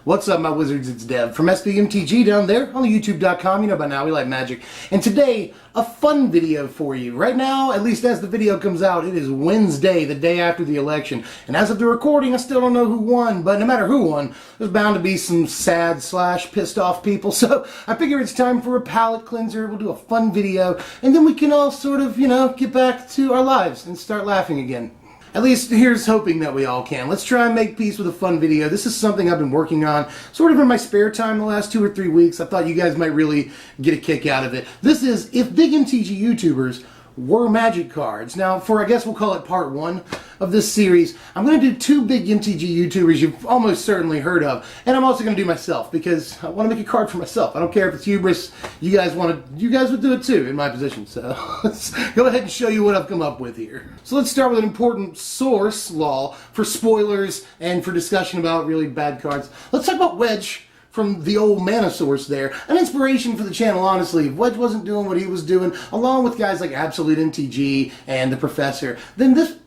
What's up, my wizards? It's Dev from mtg down there on the youtube.com. You know by now, we like magic. And today, a fun video for you. Right now, at least as the video comes out, it is Wednesday, the day after the election. And as of the recording, I still don't know who won. But no matter who won, there's bound to be some sad / pissed off people. So I figure it's time for a palate cleanser. We'll do a fun video. And then we can all sort of, get back to our lives and start laughing again. At least here's hoping that we all can. Let's try and make peace with a fun video. This is something I've been working on sort of in my spare time the last 2 or 3 weeks. I thought you guys might really get a kick out of it. This is if big MTG YouTubers were magic cards. Now, for I guess we'll call it part 1 of this series, I'm going to do 2 big MTG YouTubers you've almost certainly heard of, and I'm also going to do myself because I want to make a card for myself. I don't care if it's hubris. You guys would do it too in my position. So let's go ahead and show you what I've come up with here. So let's start with an important source, lol, for spoilers and for discussion about really bad cards. Let's talk about Wedge from the old mana source there. An inspiration for the channel, honestly. If Wedge wasn't doing what he was doing, along with guys like Absolute MTG and the Professor, then this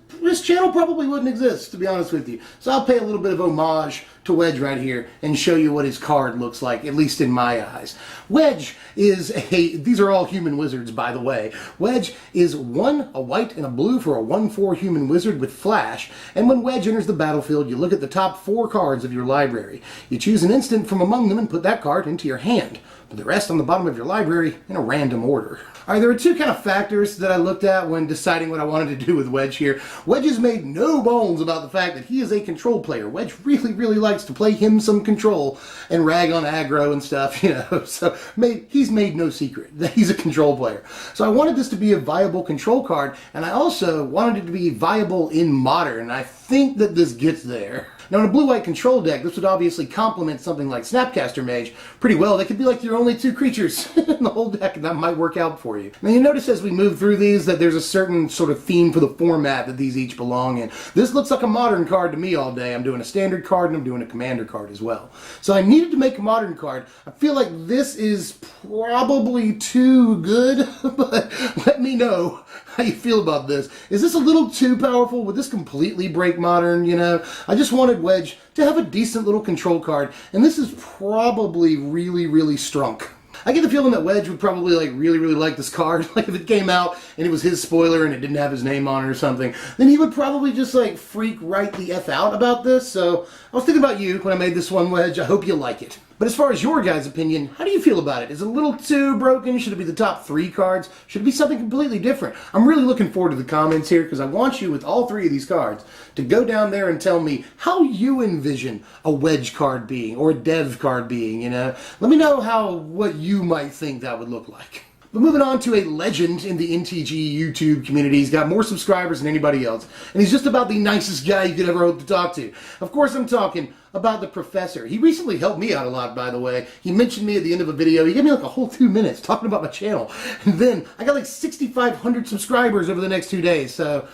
channel probably wouldn't exist, to be honest with you. So I'll pay a little bit of homage to Wedge right here and show you what his card looks like, at least in my eyes. Wedge is these are all human wizards, by the way. Wedge is 1, a white and a blue for a 1/4 human wizard with flash, and when Wedge enters the battlefield, you look at the top 4 cards of your library. You choose an instant from among them and put that card into your hand. Put the rest on the bottom of your library in a random order. Alright, there are 2 kind of factors that I looked at when deciding what I wanted to do with Wedge here. Wedge has made no bones about the fact that he is a control player. Wedge really likes to play him some control and rag on aggro and stuff, so he's made no secret that he's a control player. So I wanted this to be a viable control card, and I also wanted it to be viable in Modern, and I think that this gets there. Now, in a blue-white control deck, this would obviously complement something like Snapcaster Mage pretty well. They could be like your only 2 creatures in the whole deck, and that might work out for you. Now, you notice as we move through these that there's a certain sort of theme for the format that these each belong in. This looks like a Modern card to me all day. I'm doing a Standard card, and I'm doing a Commander card as well. So I needed to make a Modern card. I feel like this is probably too good, but let me know how you feel about this. Is this a little too powerful? Would this completely break Modern, I just wanted Wedge to have a decent little control card, and this is probably really strunk. I get the feeling that Wedge would probably really like this card. Like if it came out and it was his spoiler and it didn't have his name on it or something, then he would probably just freak right the F out about this. So I was thinking about you when I made this one, Wedge. I hope you like it. But as far as your guys' opinion, how do you feel about it? Is it a little too broken? Should it be the top 3 cards? Should it be something completely different? I'm really looking forward to the comments here because I want you with all 3 of these cards to go down there and tell me how you envision a Wedge card being or a Dev card being, Let me know what you might think that would look like. But moving on to a legend in the MTG YouTube community. He's got more subscribers than anybody else, and he's just about the nicest guy you could ever hope to talk to. Of course, I'm talking about the Professor. He recently helped me out a lot, by the way. He mentioned me at the end of a video. He gave me a whole 2 minutes talking about my channel. And then I got 6,500 subscribers over the next 2 days. So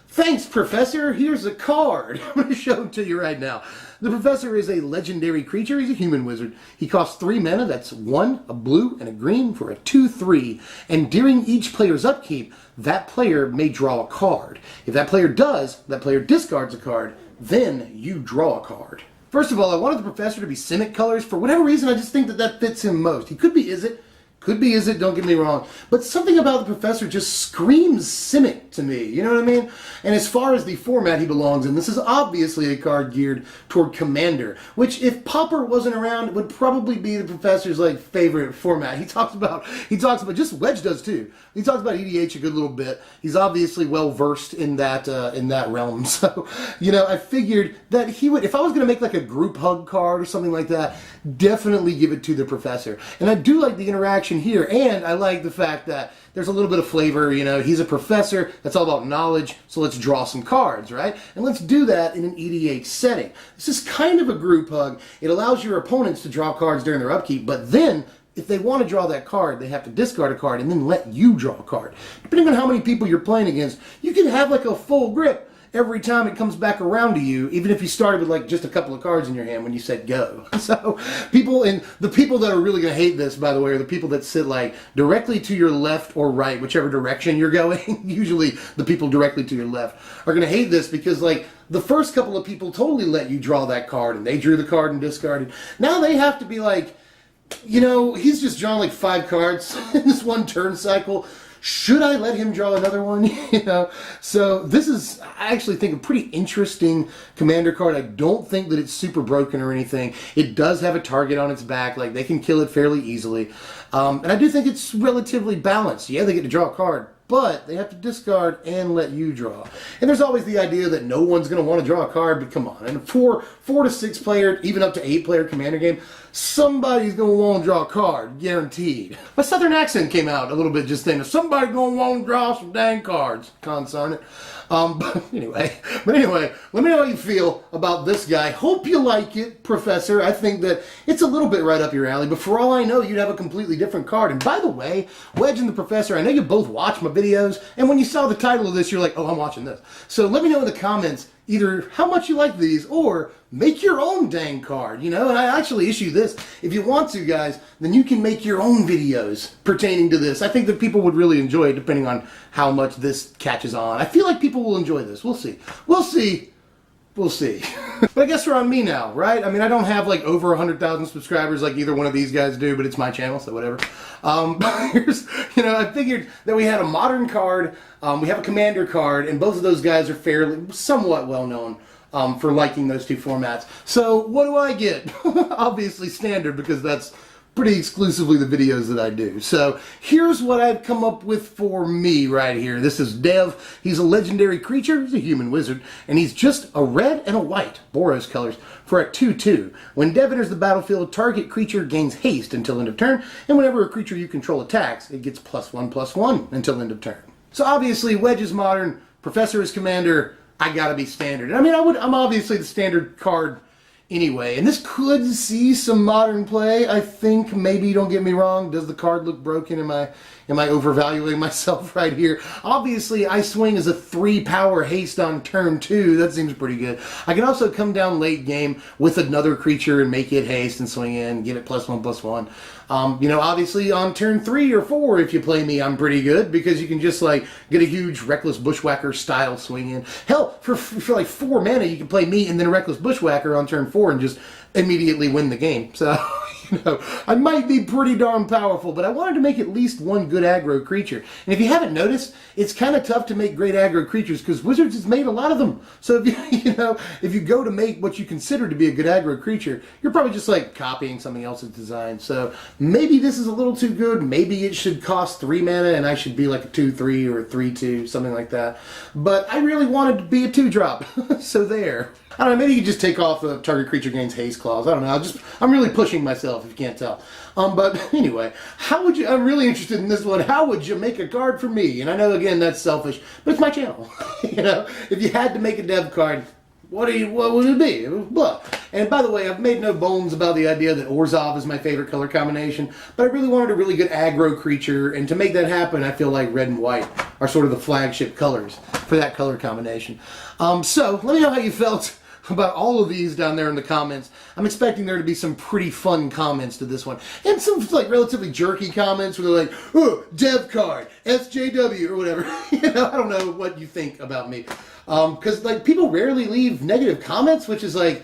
thanks, Professor. Here's a card. I'm going to show it to you right now. The Professor is a legendary creature. He's a human wizard. He costs 3 mana. That's 1, a blue, and a green for a 2/3. And during each player's upkeep, that player may draw a card. If that player does, that player discards a card. Then you draw a card. First of all, I wanted the Professor to be Simic colors. For whatever reason, I just think that fits him most. He could be Izzet. Could be Izzet, don't get me wrong. But something about the Professor just screams Simic to me, you know what I mean? And as far as the format he belongs in, this is obviously a card geared toward Commander, which if Pauper wasn't around, would probably be the Professor's favorite format. He talks about just Wedge does too. He talks about EDH a good little bit. He's obviously well versed in that realm. So, I figured that he would, if I was going to make a group hug card or something like that, definitely give it to the Professor. And I do like the interaction here, and I like the fact that there's a little bit of flavor, he's a professor, that's all about knowledge, so let's draw some cards, right? And let's do that in an EDH setting. This is kind of a group hug. It allows your opponents to draw cards during their upkeep, but then if they want to draw that card, they have to discard a card and then let you draw a card. Depending on how many people you're playing against, you can have a full grip every time it comes back around to you, even if you started with like just a couple of cards in your hand when you said go. So the people that are really going to hate this, by the way, are the people that sit like directly to your left or right, whichever direction you're going. Usually the people directly to your left are going to hate this because like the first couple of people totally let you draw that card and they drew the card and discarded. Now they have to be like, you know, he's just drawn like 5 cards in this one turn cycle. Should I let him draw another one? You know, so this is, I actually think, a pretty interesting commander card. I don't think that it's super broken or anything. It does have a target on its back, like they can kill it fairly easily. And I do think it's relatively balanced. Yeah, they get to draw a card, but they have to discard and let you draw. And there's always the idea that no one's going to want to draw a card, but come on. In a 4 to 6 player, even up to 8 player commander game, somebody's going to want to draw a card, guaranteed. My southern accent came out a little bit just then. Somebody's going to want to draw some dang cards. Consonant. But anyway, let me know how you feel about this guy. Hope you like it, Professor. I think that it's a little bit right up your alley, but for all I know, you'd have a completely different card. And by the way, Wedge and the Professor, I know you both watch my videos, and when you saw the title of this, you're like, oh, I'm watching this. So let me know in the comments either how much you like these or make your own dang card, you know? And I actually issue this. If you want to, guys, then you can make your own videos pertaining to this. I think that people would really enjoy it depending on how much this catches on. I feel like people will enjoy this. We'll see. We'll see. We'll see. But I guess we're on me now, right? I mean, I don't have like over 100,000 subscribers like either one of these guys do, but it's my channel, so whatever. You know, I figured that we had a modern card, we have a commander card, and both of those guys are somewhat well known for liking those 2 formats. So what do I get? Obviously standard, because that's pretty exclusively the videos that I do. So here's what I've come up with for me right here. This is Dev. He's a legendary creature. He's a human wizard. And he's just a red and a white, Boros colors, for a 2/2. When Dev enters the battlefield, target creature gains haste until end of turn. And whenever a creature you control attacks, it gets +1/+1 until end of turn. So obviously Wedge is modern, Professor is commander, I gotta be standard. I mean, I'm obviously the standard card anyway, and this could see some modern play, I think. Maybe, don't get me wrong. Does the card look broken? Am I overvaluing myself right here? Obviously, I swing as a 3 power haste on turn 2. That seems pretty good. I can also come down late game with another creature and make it haste and swing in, give it +1/+1. You know, obviously on turn 3 or 4, if you play me, I'm pretty good because you can just like get a huge Reckless Bushwhacker style swing in. Hell, for like 4 mana, you can play me and then a Reckless Bushwhacker on turn 4 and just immediately win the game. So, you know, I might be pretty darn powerful, but I wanted to make at least one good aggro creature. And if you haven't noticed, it's kind of tough to make great aggro creatures because Wizards has made a lot of them. So if you go to make what you consider to be a good aggro creature, you're probably just like copying something else's design. So maybe this is a little too good. Maybe it should cost 3 mana and I should be like a 2/3 or a 3/2, something like that. But I really wanted to be a 2-drop. So there. I don't know, maybe you could just take off the target creature gains haste clause. I don't know. I'm really pushing myself, if you can't tell. But anyway, I'm really interested in this one. How would you make a card for me? And I know, again, that's selfish, but it's my channel. You know, if you had to make a Dev card, what would it be? Blah. And by the way, I've made no bones about the idea that Orzhov is my favorite color combination, but I really wanted a really good aggro creature, and to make that happen, I feel like red and white are sort of the flagship colors for that color combination. So let me know how you felt about all of these down there in the comments. I'm expecting there to be some pretty fun comments to this one. And some like relatively jerky comments where they're like, oh, Dev card, SJW, or whatever. You know, I don't know what you think about me. Because like people rarely leave negative comments, which is like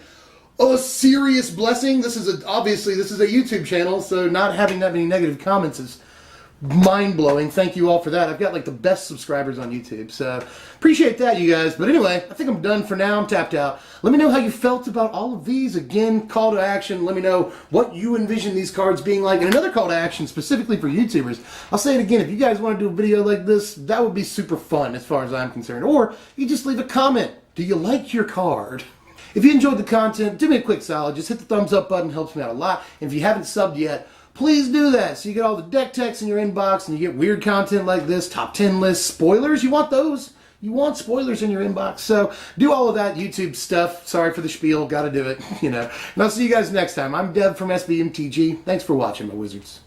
a serious blessing. Obviously this is a YouTube channel, so not having that many negative comments is mind-blowing. Thank you all for that. I've got like the best subscribers on YouTube, so appreciate that, you guys. But anyway, I think I'm done for now. I'm tapped out. Let me know how you felt about all of these. Again, call to action. Let me know what you envision these cards being like. And another call to action specifically for YouTubers. I'll say it again. If you guys want to do a video like this, that would be super fun as far as I'm concerned. Or you just leave a comment. Do you like your card? If you enjoyed the content, do me a quick solid. Just hit the thumbs up button. Helps me out a lot. And if you haven't subbed yet, please do that, so you get all the deck techs in your inbox and you get weird content like this, top 10 lists, spoilers. You want those? You want spoilers in your inbox. So do all of that YouTube stuff. Sorry for the spiel. Got to do it, you know. And I'll see you guys next time. I'm Dev from mtggo. Thanks for watching, my wizards.